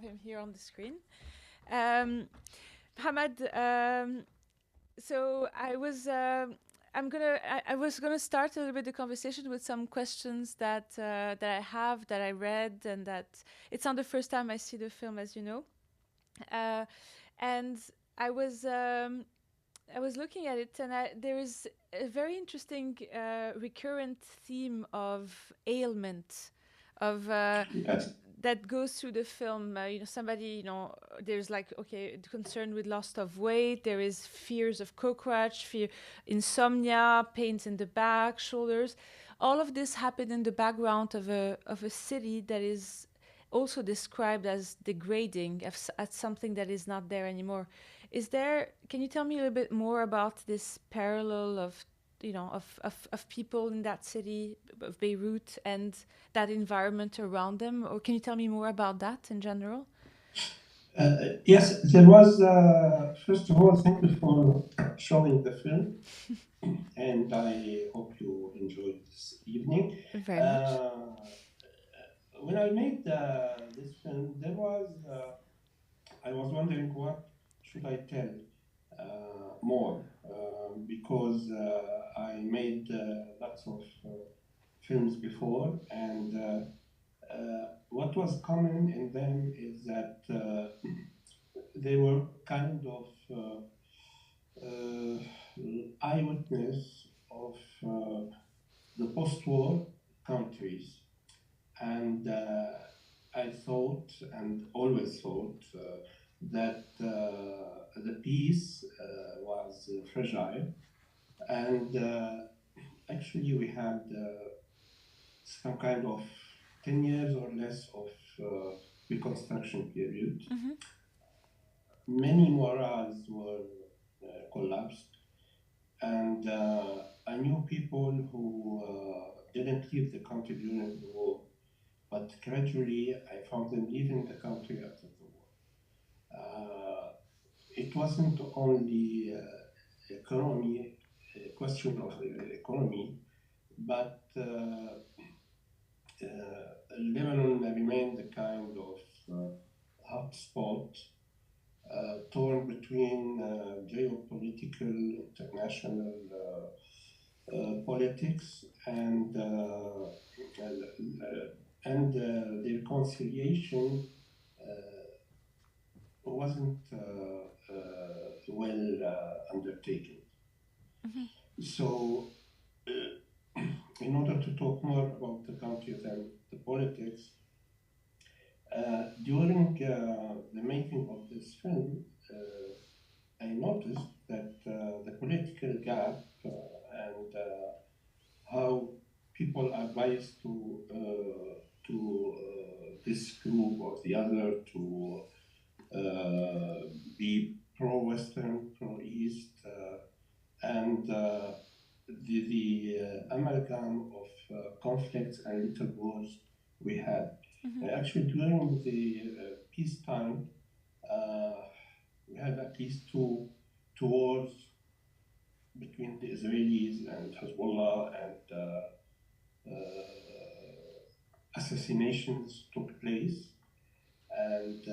Him here on the screen. Mohamed, so I was gonna start a little bit the conversation with some questions that I have that I read and that it's not the first time I see the film, as you know, uh, and I was um, I was looking at it, and there is a very interesting recurrent theme of ailment, of Yes. that goes through the film. Somebody, there's like, okay, concern with loss of weight. There is fears of cockroach, fear, insomnia, pains in the back, shoulders. All of this happened in the background of a city that is also described as degrading, as something that is not there anymore. Can you tell me a little bit more about this parallel of, of people in that city of Beirut and that environment around them? Or can you tell me more about that in general? Yes, there was, first of all, thank you for showing the film, and I hope you enjoyed this evening. Very much. Uh, when I made this film, I was wondering what should I tell more, because I made lots of films before, and what was common in them is that they were kind of uh, eyewitness of the post-war countries, and I thought and always thought that the peace was fragile, and actually we had some kind of 10 years or less of reconstruction period. Mm-hmm. Many morals were collapsed, and I knew people who didn't leave the country during the war, but gradually I found them leaving the country after the war. It wasn't only a question of economy, but Lebanon remained a kind of hotspot, torn between geopolitical international politics and the reconciliation wasn't well undertaken. Mm-hmm. So, in order to talk more about the country than the politics, during the making of this film, I noticed that the political gap and how people are biased to this group or the other, to be pro-Western, pro-East, and the amalgam of conflicts and little wars we had. Mm-hmm. Actually, during the peacetime, uh, we had at least two wars between the Israelis and Hezbollah, and assassinations took place. And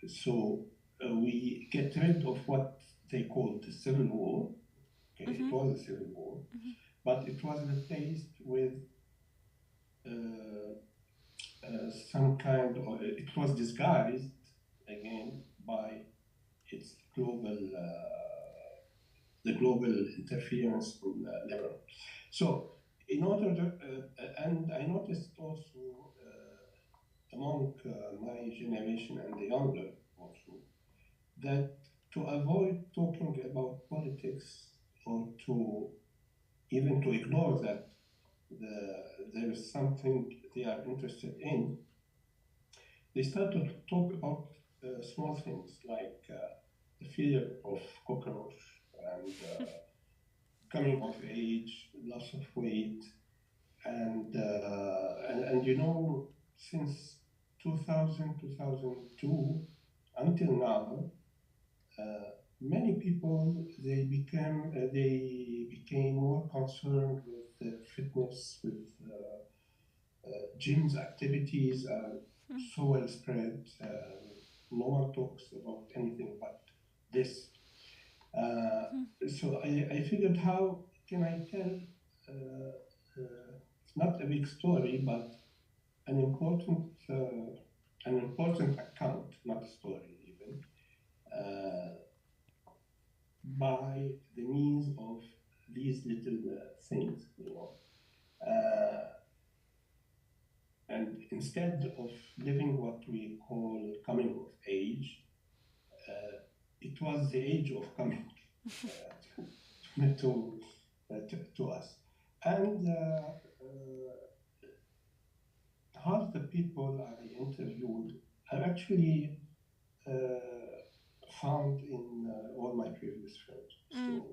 so we get rid of what they called the civil war. Okay, Mm-hmm. it was a civil war, Mm-hmm. but it was replaced with some kind of, it was disguised again by its the global interference in Lebanon. So, in order to, and I noticed also among my generation and the younger also, that to avoid talking about politics or to even to ignore that there is something they are interested in, they started to talk about small things like the fear of cockroach and coming of age, loss of weight, and you know, since 2000, 2002 until now, many people they became more concerned with fitness, with gyms activities. so well spread. No one talks about anything but this. So I figured, how can I tell not a big story, but an important account, not a story even, by the means of these little things, and instead of living what we call coming of age, it was the age of coming to us. And half the people I interviewed are actually found in all my previous films.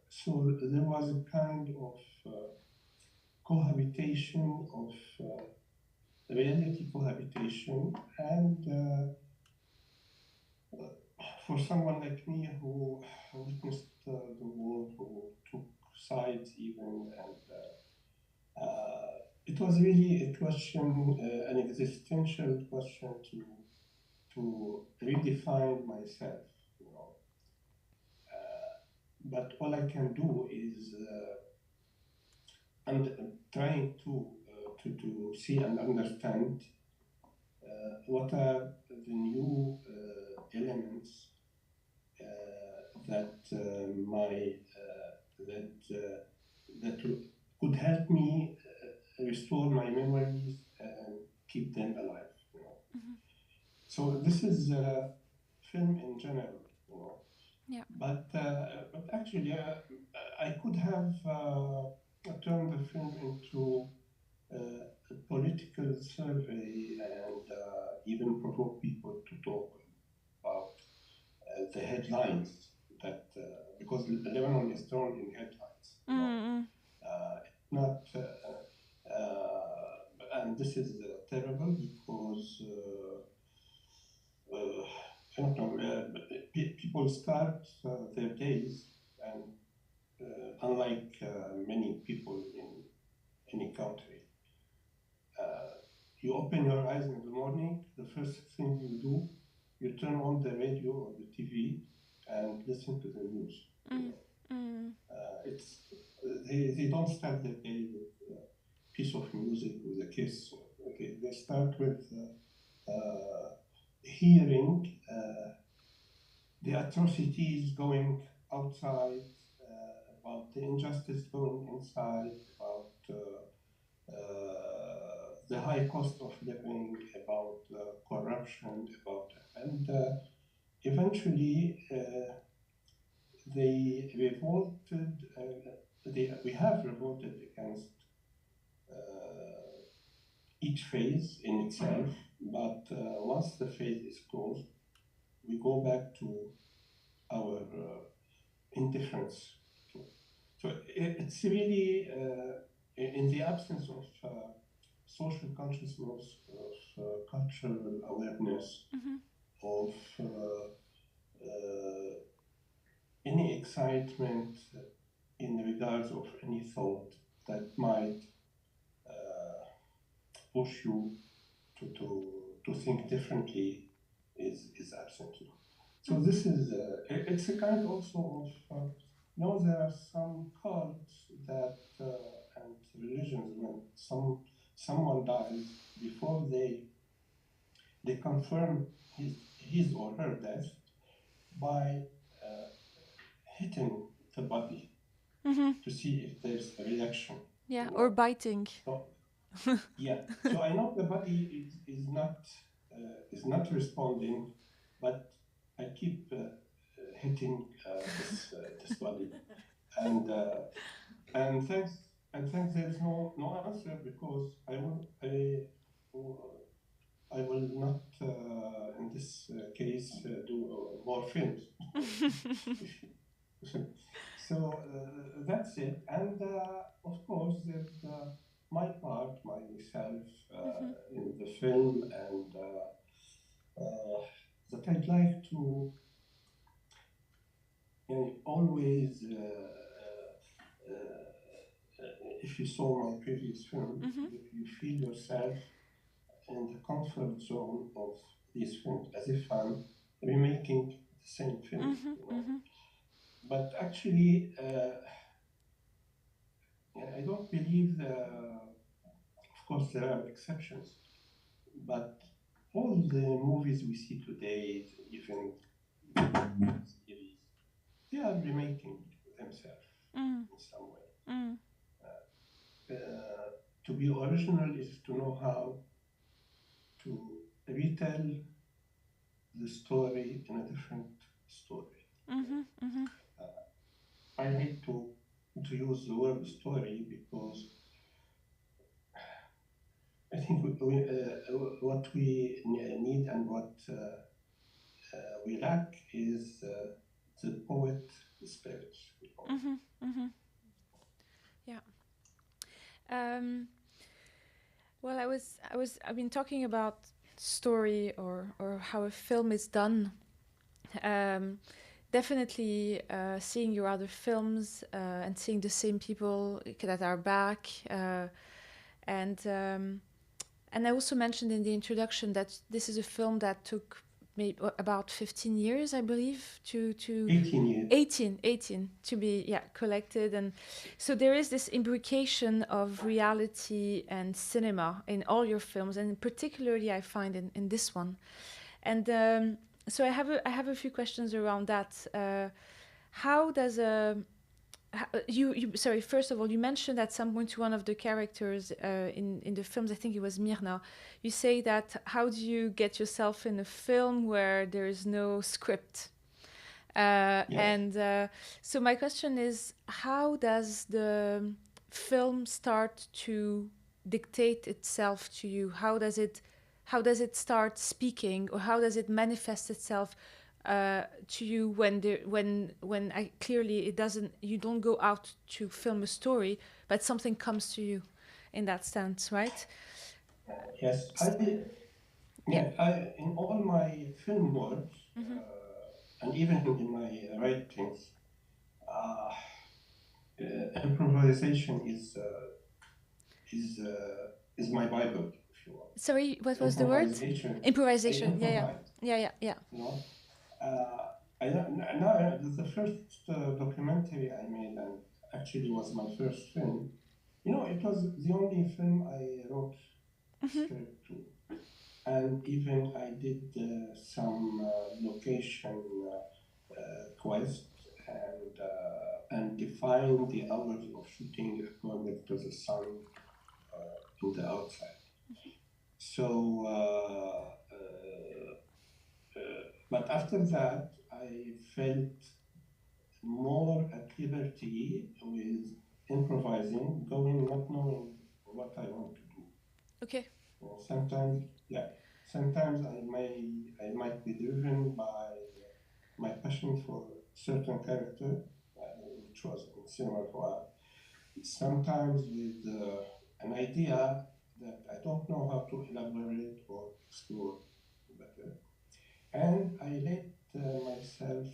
So there was a kind of cohabitation of reality cohabitation, and for someone like me who witnessed the war, who took sides even, and it was really a question, an existential question to redefine myself, but all I can do is trying to see and understand what are the new elements that that could help me restore my memories and keep them alive. So this is film in general, Yeah. But actually, I could have turned the film into a political survey and even provoke people to talk about the headlines that because Lebanon is thrown in headlines. Not and this is terrible because I don't know, people start their days, and unlike many people in any country, you open your eyes in the morning, the first thing you do, you turn on the radio or the TV and listen to the news. It's they don't start their day with a piece of music, with a kiss. Okay, they start with hearing the atrocities going outside, about the injustice going inside, about the high cost of living, about corruption, and eventually they revolted. We have revolted against each phase in itself, but once the phase is closed, we go back to our indifference. So it's really in the absence of social consciousness, of cultural awareness, of any excitement in regards of any thought that might push you to think differently is absent. So this is it's a kind also of there are some cults that and religions, when someone dies, before they confirm his or her death by hitting the body to see if there's a reaction. Yeah, or biting. So, yeah. So I know the body is not responding, but I keep hitting this body, and thanks there's no answer, because I will not in this case do more films. So that's it, and of course there's my part, myself in the film, and that I'd like to always, if you saw my previous film, you feel yourself in the comfort zone of these films, as if I'm remaking the same film, But actually, I don't believe of course, there are exceptions, but all the movies we see today, even series, they are remaking themselves in some way. To be original is to know how to retell the story in a different story. I hate to use the word story because I think what we need and what we lack is the poet spirit. Yeah. Well, I've been talking about story or how a film is done. Definitely seeing your other films and seeing the same people that are back, and I also mentioned in the introduction that this is a film that took maybe about 15 years, I believe, to 18 years. 18 to be collected. And so there is this imbrication of reality and cinema in all your films, and particularly I find in this one. And so I have a few questions around that. How does sorry, first of all, you mentioned at some point to one of the characters in the films, I think it was Myrna, you say that how do you get yourself in a film where there is no script? Yes. And so my question is, how does the film start to dictate itself to you? How does it start speaking, or how does it manifest itself to you when clearly it doesn't, you don't go out to film a story, but something comes to you in that sense, right? Yes, in all my film work, and even in my writings, improvisation is my Bible, if you want. Sorry, what was the word? Improvisation. Yeah. You know, now the first documentary I made, and actually was my first film. It was the only film I wrote script to, and even I did some location quest and defined the hours of shooting according to the sun in the outside. So, but after that, I felt more at liberty with improvising, going not knowing what I want to do. Okay. Sometimes I might be driven by my passion for certain character, which was in cinema for art. Sometimes with an idea that I don't know how to elaborate or explore better. And I let myself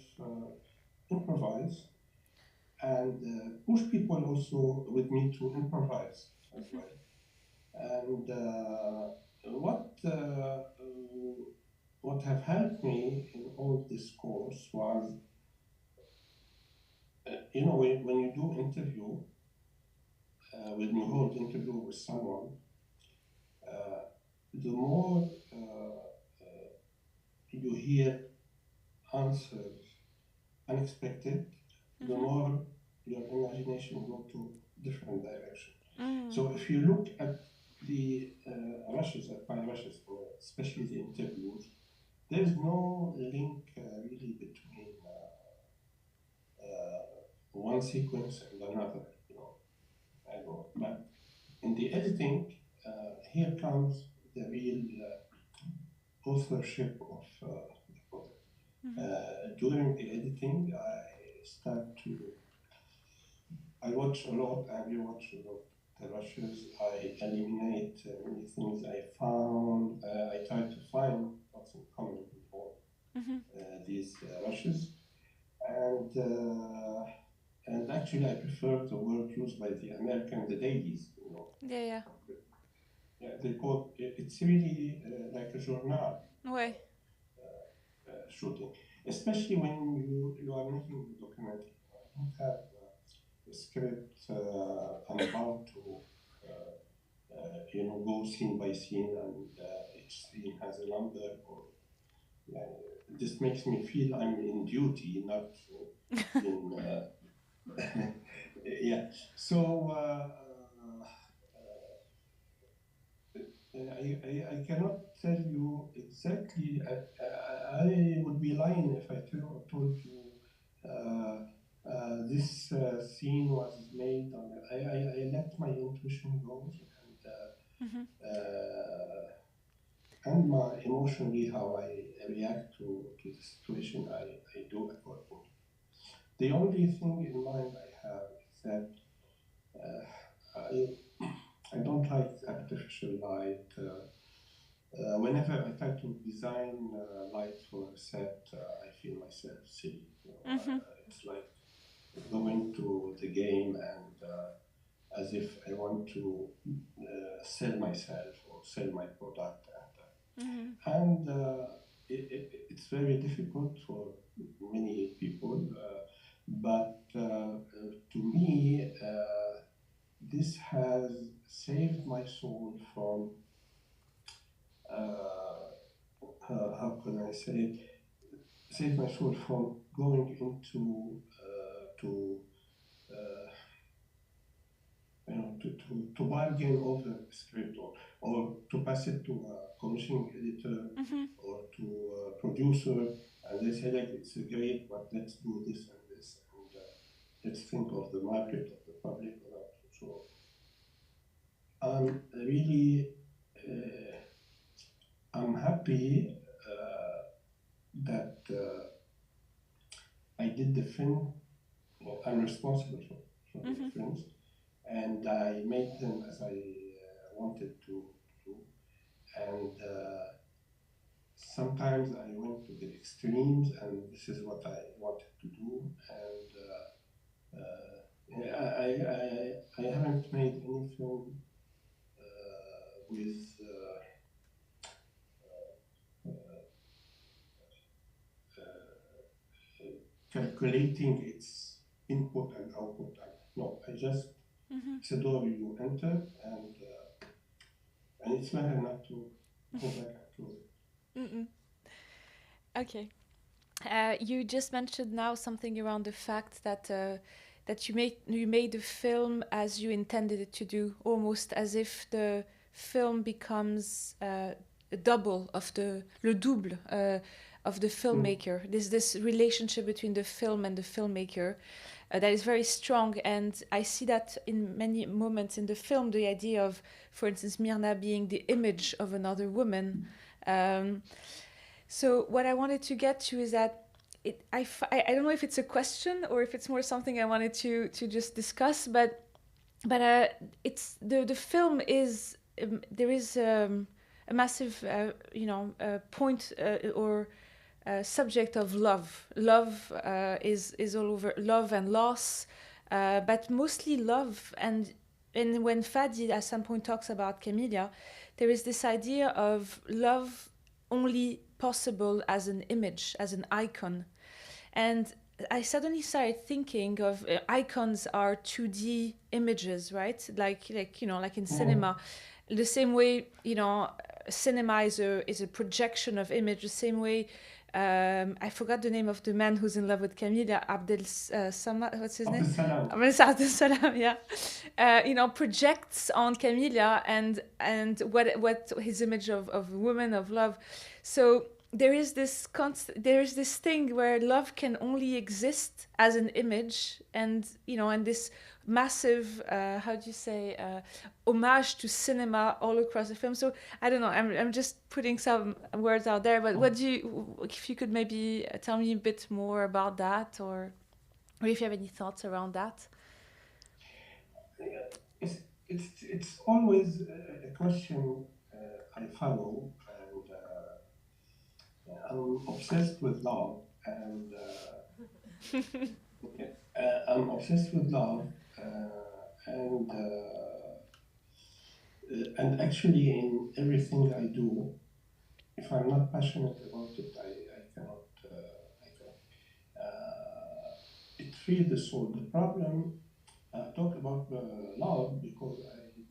improvise and push people also with me to improvise as well. And what have helped me in all this course was, when you do interview, when you hold interview with someone, the more you hear answers unexpected, the more your imagination go to different direction. So if you look at the rushes, at my rushes, especially the interviews, there is no link really between one sequence and another. But in the editing, here comes the real authorship of the project. During the editing, I watch a lot, I rewatch a lot the rushes, I eliminate many things I found, I try to find what's in common with all these rushes. And actually, I prefer the word used by the American, the dailies. Yeah. they call it's really like a journal Ouais. shooting, especially when you are making a documentary. You don't have a script. I'm about to go scene by scene, and each scene has a number. Or this makes me feel I'm in duty, not in. Yeah. So. I cannot tell you exactly. I would be lying if I told you this scene was made. I let my intuition go, Mhm. and my emotionally how I react to the situation. I do accordingly. The only thing in mind I have is that I don't like artificial light. Whenever I try to design light for a set, I feel myself silly. It's like going to the game and as if I want to sell myself or sell my product, and it's very difficult for many people. But to me, this has saved my soul from how can I say it? Save my soul from going into to to bargain over a script or to pass it to a commissioning editor or to a producer, and they say like it's great, but let's do this and this, and let's think of the market of the public. So I'm really I'm happy that I did the film. I'm responsible for the films, and I made them as I wanted to do. And sometimes I went to the extremes, and this is what I wanted to do. And I haven't made any film with calculating its input and output. No, I just it's a door you enter, and it's better not to go back and close it. Okay. You just mentioned now something around the fact that that you made the film as you intended it to do, almost as if the film becomes a double of le double of the filmmaker. There's this relationship between the film and the filmmaker that is very strong, and I see that in many moments in the film. The idea of, for instance, Myrna being the image of another woman. So what I wanted to get to is that I don't know if it's a question or if it's more something I wanted to just discuss, but it's the film is there is a massive point or subject of love. Love is all over, love and loss, but mostly love. And when Fadi at some point talks about Camellia, there is this idea of love only possible as an image, as an icon. And I suddenly started thinking of icons are 2D images, right? Like in cinema, the same way cinema is a projection of image. The same way, I forgot the name of the man who's in love with Camilla, what's his name? Abdel Salam, yeah. Projects on Camilla and what his image of woman, of love. So there is this thing where love can only exist as an image, and this massive homage to cinema all across the film. So I don't know, I'm just putting some words out there, but if you could maybe tell me a bit more about that, or if you have any thoughts around that. It's always a question I follow, and I'm obsessed with love, and I'm obsessed with love, and and actually in everything I do, if I'm not passionate about it, I cannot. It frees the soul. The problem, talk about love because I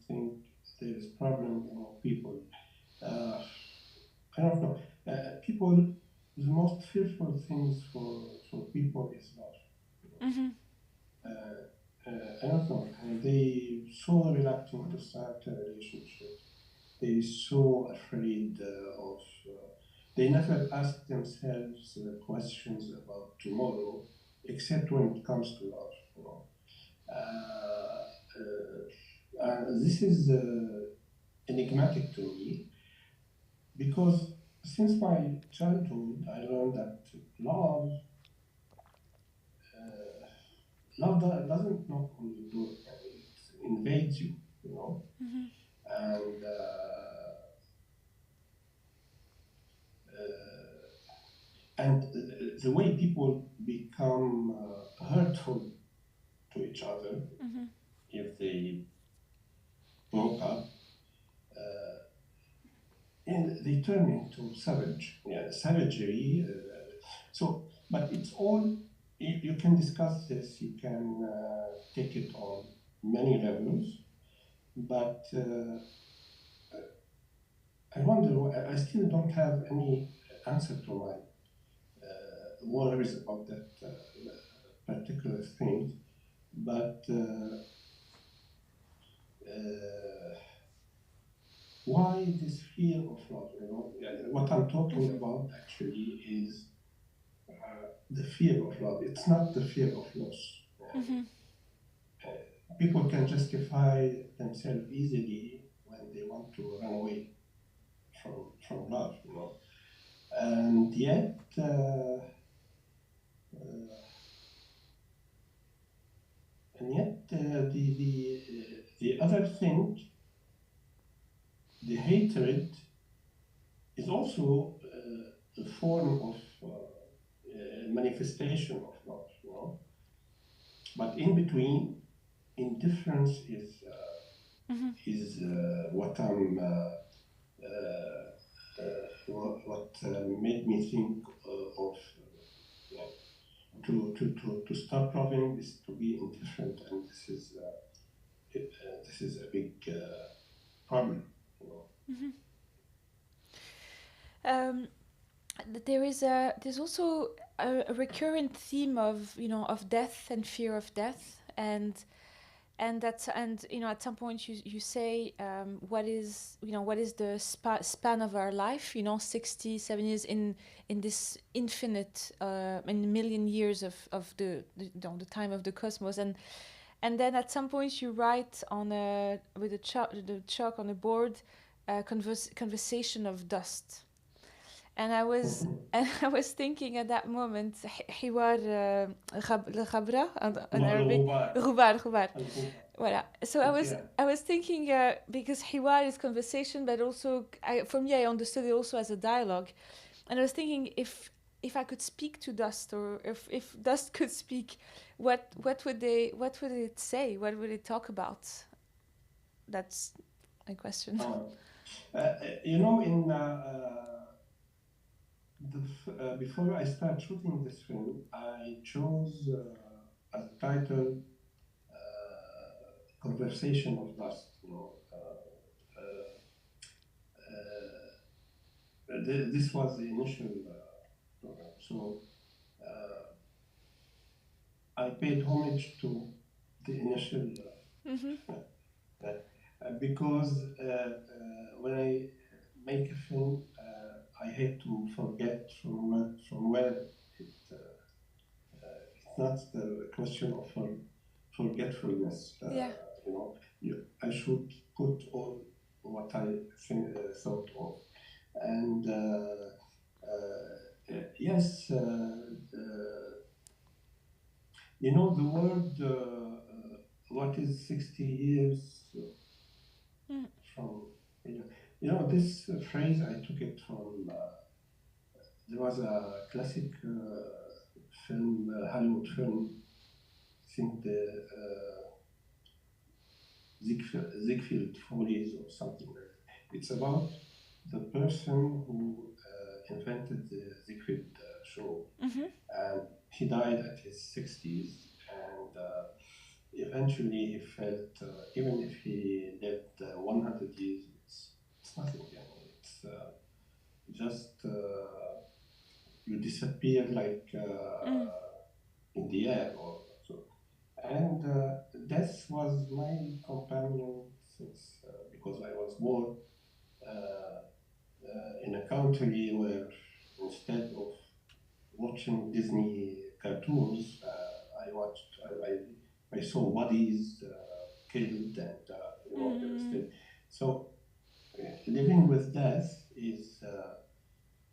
think there is problem among people. I don't know. People, the most fearful things for people is love. Mm-hmm. I don't know. And they so reluctant to start a relationship. They're so afraid of. They never ask themselves questions about tomorrow, except when it comes to love. You know. This is enigmatic to me because since my childhood, I learned that love, doesn't knock on the door; it invades you. You know, Mm-hmm. and the way people become hurtful to each other Mm-hmm. if they broke up, and they turn into savagery. But it's all, you can discuss this, you can take it on many levels, but I wonder, I still don't have any answer to my worries about that particular thing, but why this fear of love? You know, what I'm talking about actually is the fear of love. It's not the fear of loss. Mm-hmm. People can justify themselves easily when they want to run away from love, you know. And yet, the other thing, the hatred, is also a form of manifestation of love, you know. But in between, indifference is what I'm what made me think of to stop loving is to be indifferent, and this is a big problem, you know. Mm-hmm. There's also a recurrent theme of of death and fear of death, and at some point you say what is the span of our life, 67 years in this infinite in million years of the time of the cosmos, and then at some point you write on with the chalk on a board, conversation of dust. And I was thinking at that moment حوار الغبرة in Arabic غبار. Voilà. So I was thinking because حوار is conversation, but also for me I understood it also as a dialogue, and I was thinking if I could speak to dust, or if dust could speak, what would it say? What would it talk about? That's my question. In before I start shooting this film, I chose as a title "Conversation of Dust." You know, this was the initial program, so I paid homage to the initial because when I make a film, I hate to forget from where it's not the question of forgetfulness. Yeah. You know, I should put all what I thought of, and yes, the word. What is 60 years from? This phrase, I took it from. There was a classic film, Hollywood film. I think Ziegfeld Follies or something like that. It's about the person who invented the Ziegfeld show. And he died at his 60s, and eventually he felt, even if he lived 100 years, it's nothing. It's just you disappear like in the air or so. And death was my companion since, because I was born in a country where instead of watching Disney cartoons, I saw bodies killed and devastated. So living with death is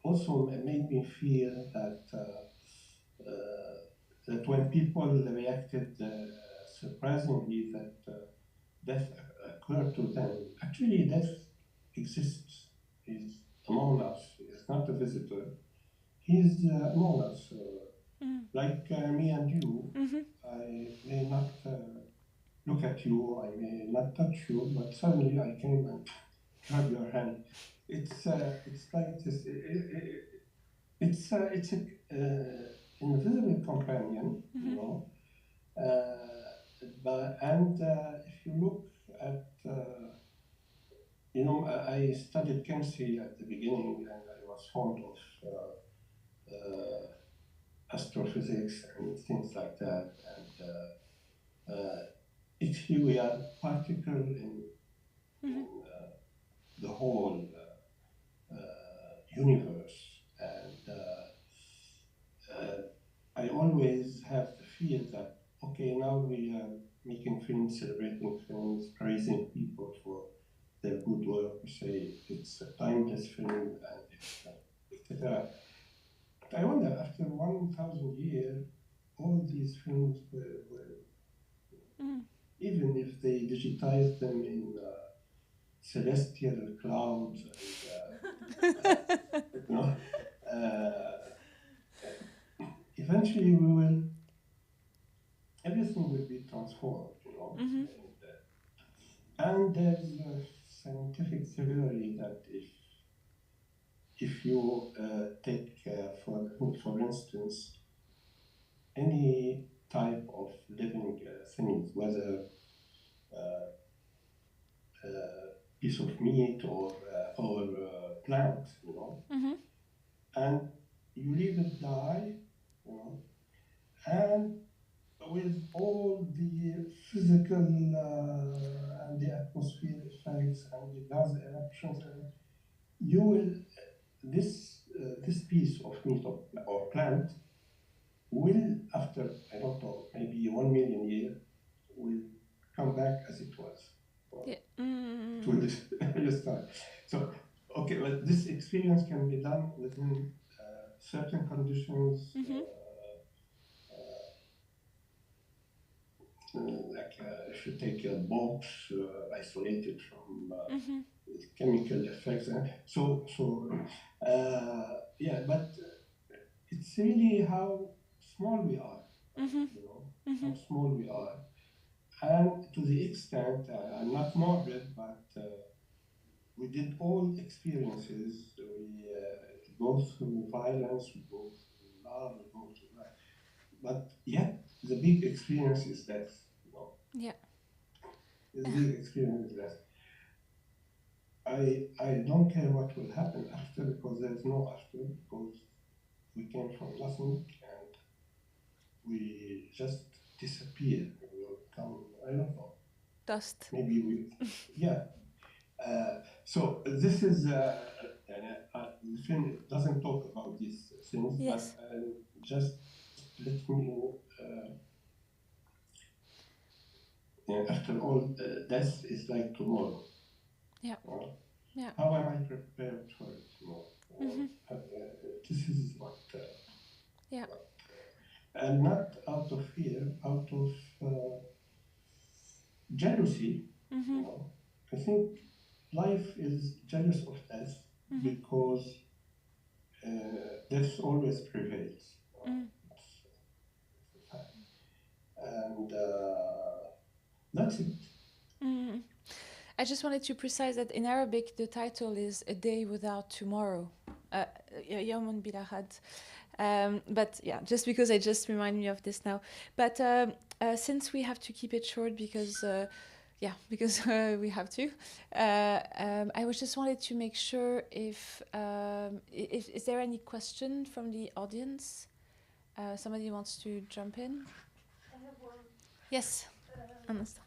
also made me feel that when people reacted surprisingly that death occurred to them, actually death exists. He's among us. He's not a visitor. He's among us. Like me and you, I may not look at you, I may not touch you, but suddenly I came and grab your hand. It's like this. It's an invisible companion, you know. And if you look at, I studied chemistry at the beginning, and I was fond of astrophysics and things like that. And actually, we are particle in the whole universe. And I always have the fear that, okay, now we are making films, celebrating films, praising people for their good work. We say it's a timeless film, and etc. But I wonder, after 1,000 years, all these films were even if they digitized them in celestial clouds, and, eventually everything will be transformed, and there's a scientific theory that if you take, for instance, any type of living things, whether piece of meat or plant, and you leave it die, and with all the physical and the atmosphere effects and the gas eruptions, you will this piece of meat or plant will, after, I don't know, maybe 1 million years, will come back as it was. To this time. So, okay, but this experience can be done within certain conditions, like if you take a box isolated from chemical effects. Yeah, but it's really how small we are, how small we are. And to the extent, I'm not morbid, but we did all experiences. We go through violence, we go through love, we go through that. But yet, the big experience is death. Yeah. The big experience is death. I don't care what will happen after, because there's no after, because we came from nothing and we just disappear. We will become, I don't know. Dust. Maybe yeah. So this is, the film doesn't talk about these things, yes. But just let me, after all, death is like tomorrow. Yeah. Yeah. How am I prepared for it tomorrow? This is what. Yeah. And not out of fear, out of jealousy. I think life is jealous of death because death always prevails. And that's it. I just wanted to precise that in Arabic the title is A Day Without Tomorrow. Yawmun bila had. But yeah, just because I just remind me of this now. But since we have to keep it short because we have to, I was just wanted to make sure if is there any question from the audience? Somebody wants to jump in? I have one. Yes. Understand.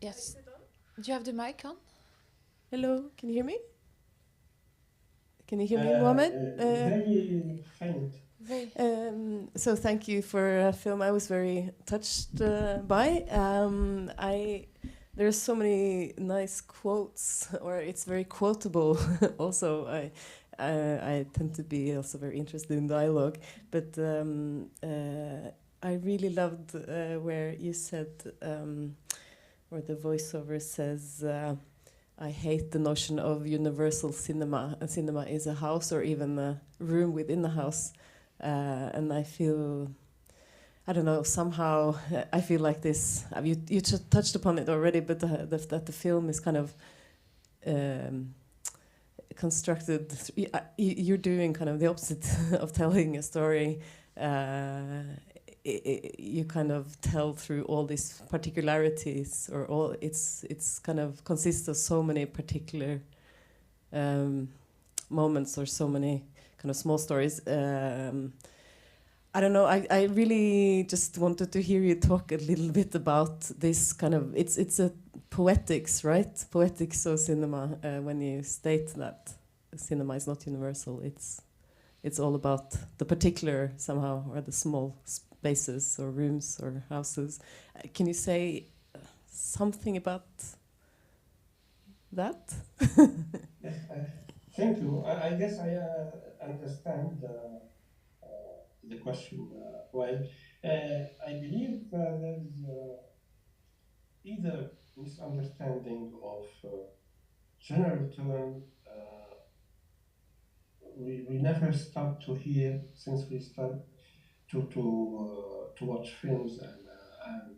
Yes. Is it on? Do you have the mic on? Hello, can you hear me? Can you hear me, Mohamed? Very faint. Very. So thank you for a film I was very touched by. There's so many nice quotes, or it's very quotable. Also, I tend to be also very interested in dialogue, but I really loved where you said, where the voiceover says, I hate the notion of universal cinema. A cinema is a house or even a room within a house. And I feel, I don't know, somehow I feel like this. You just touched upon it already, but that the film is kind of constructed. You're doing kind of the opposite of telling a story. You kind of tell through all these particularities, or all it's kind of consists of so many particular moments, or so many kind of small stories. I don't know. I really just wanted to hear you talk a little bit about this kind of. It's a poetics, right? Poetics of cinema. When you state that cinema is not universal, it's all about the particular somehow, or the small spaces or rooms or houses. Can you say something about that? Yes, thank you. I guess I understand the question well. I believe there's either misunderstanding of general term. We never stop to hear since we start to watch films, and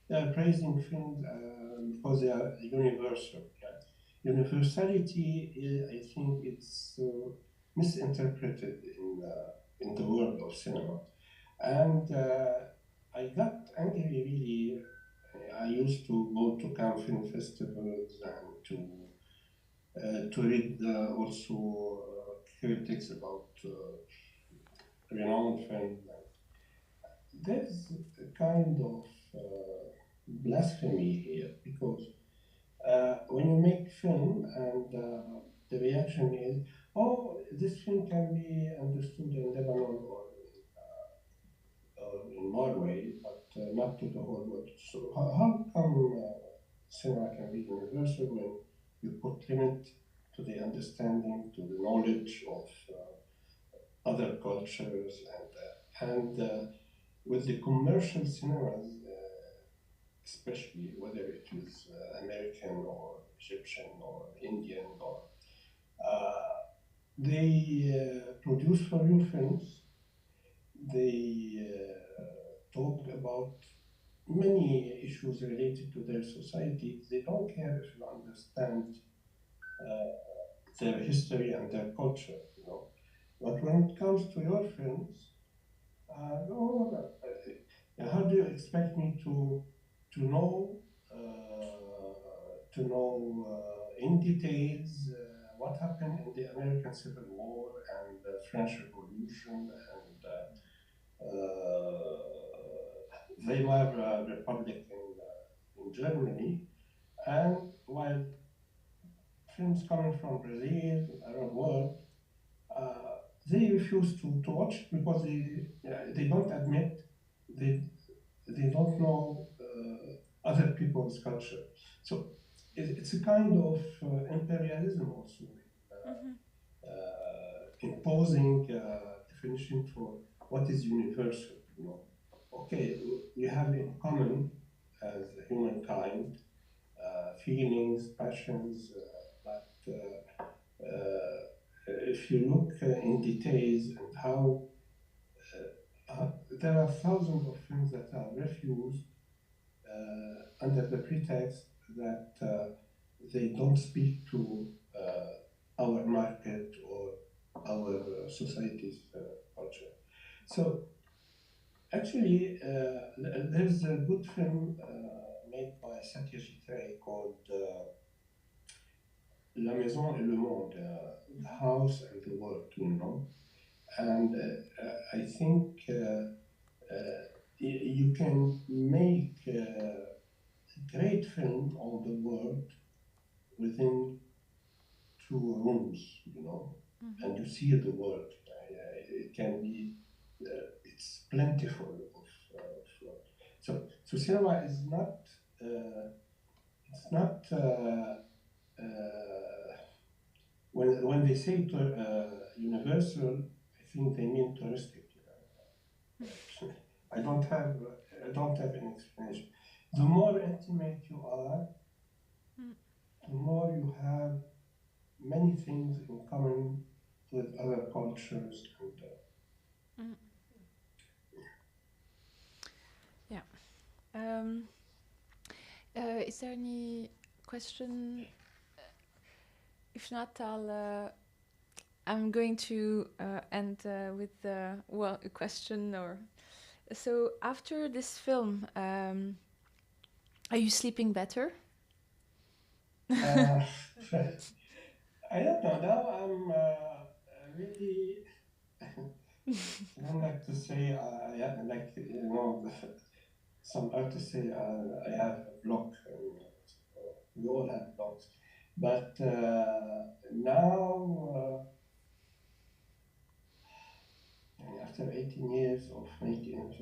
they are praising films because they are universal. Yeah. Universality, I think, it's misinterpreted in the world of cinema, and I got angry really. I used to go to Cannes film festivals and to read also critics about renowned films. There's a kind of blasphemy here, because when you make film and the reaction is, oh, this film can be understood in Lebanon or in Norway, but not to the whole world. So how come cinema can be universal when you put limit to the understanding, to the knowledge of other cultures, and with the commercial cinemas, especially whether it is American or Egyptian or Indian, or they produce for you films. They talk about many issues related to their society. They don't care if you understand their history and their culture, you know. But when it comes to your films, no, how do you expect me to know in details what happened in the American Civil War and the French Revolution and Weimar Republic in Germany, and while films coming from Brazil, Arab world, they refuse to watch because they don't admit, they they don't know other people's culture. So it's a kind of imperialism also, imposing definition for what is universal. You know, okay, we have in common as humankind feelings, passions, but if you look in details and how there are thousands of films that are refused under the pretext that they don't speak to our market or our society's culture. So actually, there's a good film made by Satyajit Ray called La Maison et le Monde, the house and the world, you know. And I think you can make a great film on the world within 2 rooms, you know, and you see the world. It can be, it's plentiful so cinema is not, it's not, when they say universal, I think they mean touristic. I don't have an explanation. The more intimate you are, the more you have many things in common with other cultures and. Is there any question? If not, I'm going to end with a question. Or so after this film, are you sleeping better? I don't know. Now I'm really. I don't like to say like, you know, some artists say I have a block. We all have blocks, but now after 18 years of making a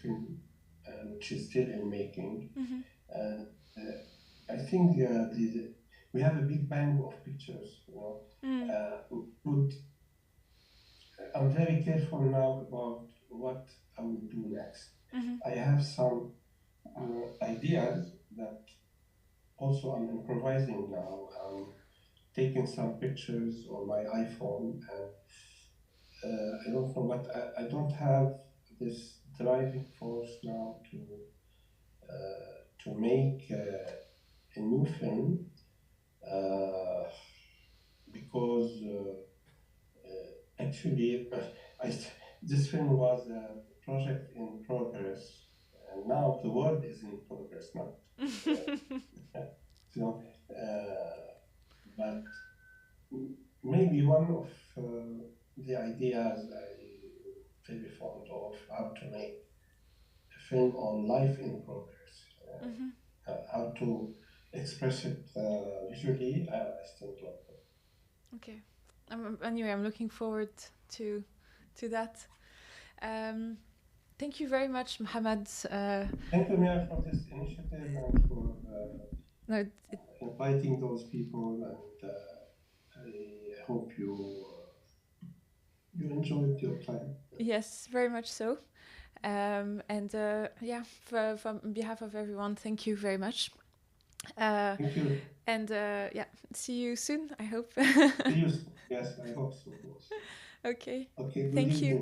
film, which is still in making, I think we have a big bank of pictures. You know, I'm very careful now about what I will do next. I have some ideas that also I'm improvising now. I'm taking some pictures on my iPhone, and I don't know what I don't have this driving force now to make a new film because actually this film was a project in progress, and now the world is in progress, not so. But maybe one of the ideas I'm very fond of, how to make a film on life in progress, how to express it visually. I still don't know. Okay. Anyway, I'm looking forward to that. Thank you very much, Mohamed. Thank you, Mira, for this initiative and for inviting those people, and I hope you enjoyed your time. Yes, very much so. And on behalf of everyone, thank you very much. Thank you. And see you soon, I hope. See you soon. Yes, I hope so. Okay. Okay. Thank you.